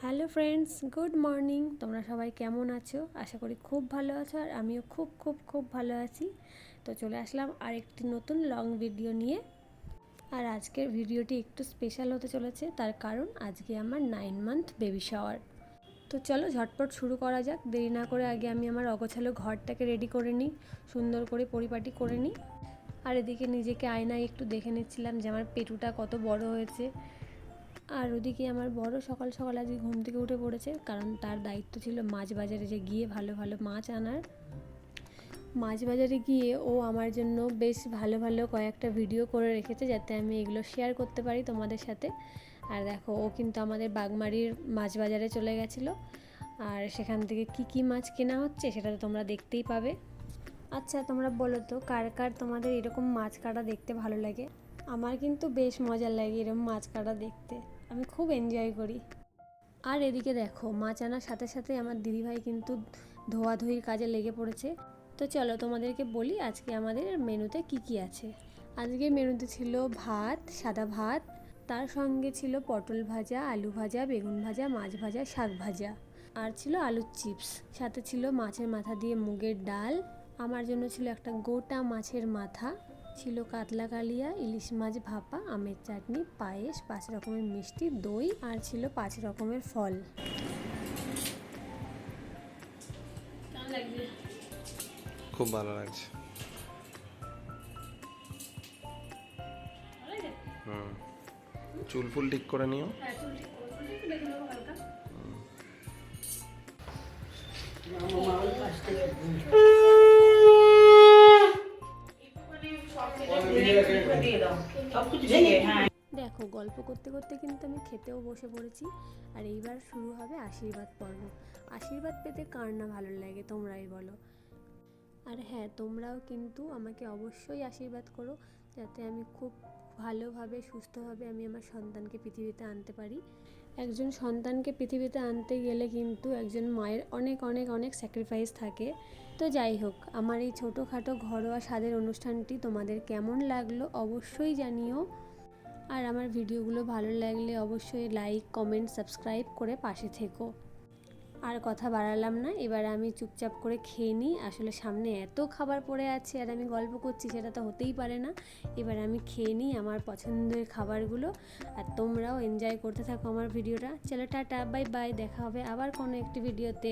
Hello friends, good morning. তোমরা সবাই কেমন আছো? আশা করি খুব ভালো আছো, আর আমিও খুব খুব খুব ভালো আছি। তো চলে আসলাম আরেকটি নতুন লং ভিডিও নিয়ে। আর আজকের ভিডিওটি একটু স্পেশাল হতে চলেছে, তার কারণ আজকে আমার 9 মান্থ বেবি শাওয়ার। তো চলো ঝটপট শুরু করা যাক। দেরি না করে আগে আমি আমার অগোছালো ঘরটাকে রেডি করে নিই, সুন্দর করে পরিপাটি করে নিই। আর এদিকে নিজেকে আয়নায় একটু দেখে নিচ্ছিলাম যে আমার পেটুটা কত বড় হয়েছে। আর ওদিকে আমার বড় সকাল সকাল আজকে ঘুম থেকে উঠে পড়েছে, কারণ তার দায়িত্ব ছিল মাছ বাজারে যে গিয়ে ভালো ভালো মাছ আনার। মাছ বাজারে গিয়ে ও আমার জন্য বেশ ভালো ভালো কয়েকটা ভিডিও করে রেখেছে, যাতে আমি এগুলো শেয়ার করতে পারি তোমাদের সাথে। আর দেখো, ও কিন্তু আমাদের বাগমারির মাছ বাজারে চলে গেছিলো, আর সেখান থেকে কি মাছ কেনা হচ্ছে সেটা তো তোমরা দেখতেই পাবে। আচ্ছা, তোমরা বলো তো কার কার তোমাদের এরকম মাছ কাটা দেখতে ভালো লাগে? আমার কিন্তু বেশ মজা লাগে এরকম মাছ কাটা দেখতে, আমি খুব এনজয় করি। আর এদিকে দেখো, মাছ আনার সাথে সাথে আমার দিদিভাই কিন্তু ধোয়াধুয়ির কাজে লেগে পড়েছে। তো চলো তোমাদেরকে বলি আজকে আমাদের মেনুতে কি আছে। আজকে মেনুতে ছিল ভাত, সাদা ভাত, তার সঙ্গে ছিল পটল ভাজা, আলু ভাজা, বেগুন ভাজা, মাছ ভাজা, শাক ভাজা, আর ছিল আলুর চিপস। সাথে ছিল মাছের মাথা দিয়ে মুগের ডাল, আমার জন্য ছিল একটা গোটা মাছের মাথা, ছিল কাতলা কালিয়া, ইলিশ মাছ ভাপা, আমের চাটনি, পায়েস, 5 রকমের মিষ্টি, দই, আর ছিল 5 রকমের ফল। খুব ভালো লাগছে। চুল ফুল ঠিক করে নিও। দেখো, গল্প করতে করতে কিন্তু আমি খেতেও বসে পড়েছি। আর এইবার শুরু হবে আশীর্বাদ পর্ব। আশীর্বাদ পেতে কার না ভালো লাগে, তোমরাই বলো। আর হ্যাঁ, তোমরাও কিন্তু আমাকে অবশ্যই আশীর্বাদ করো, যাতে আমি খুব ভালোভাবে সুস্থভাবে আমি আমার সন্তানকে পৃথিবীতে আনতে পারি। একজন সন্তানকে পৃথিবীতে আনতে গেলে কিন্তু একজন মায়ের অনেক অনেক অনেক স্যাক্রিফাইস থাকে। তো যাই হোক, আমার এই ছোটোখাটো ঘরোয়া স্বাদের অনুষ্ঠানটি তোমাদের কেমন লাগলো অবশ্যই জানিও। আর আমার ভিডিওগুলো ভালো লাগলে অবশ্যই লাইক, কমেন্ট, সাবস্ক্রাইব করে পাশে থেকো। আর কথা বাড়ালাম না, এবার আমি চুপচাপ করে খেয়ে নিই। আসলে সামনে এত খাবার পড়ে আছে আর আমি গল্প করছি, সেটা তো হতেই পারে না। এবার আমি খেয়ে নিই আমার পছন্দের খাবারগুলো, আর তোমরাও এনজয় করতে থাকো আমার ভিডিওটা। চলো টাটা, বাই বাই, দেখা হবে আবার কোনো একটি ভিডিওতে।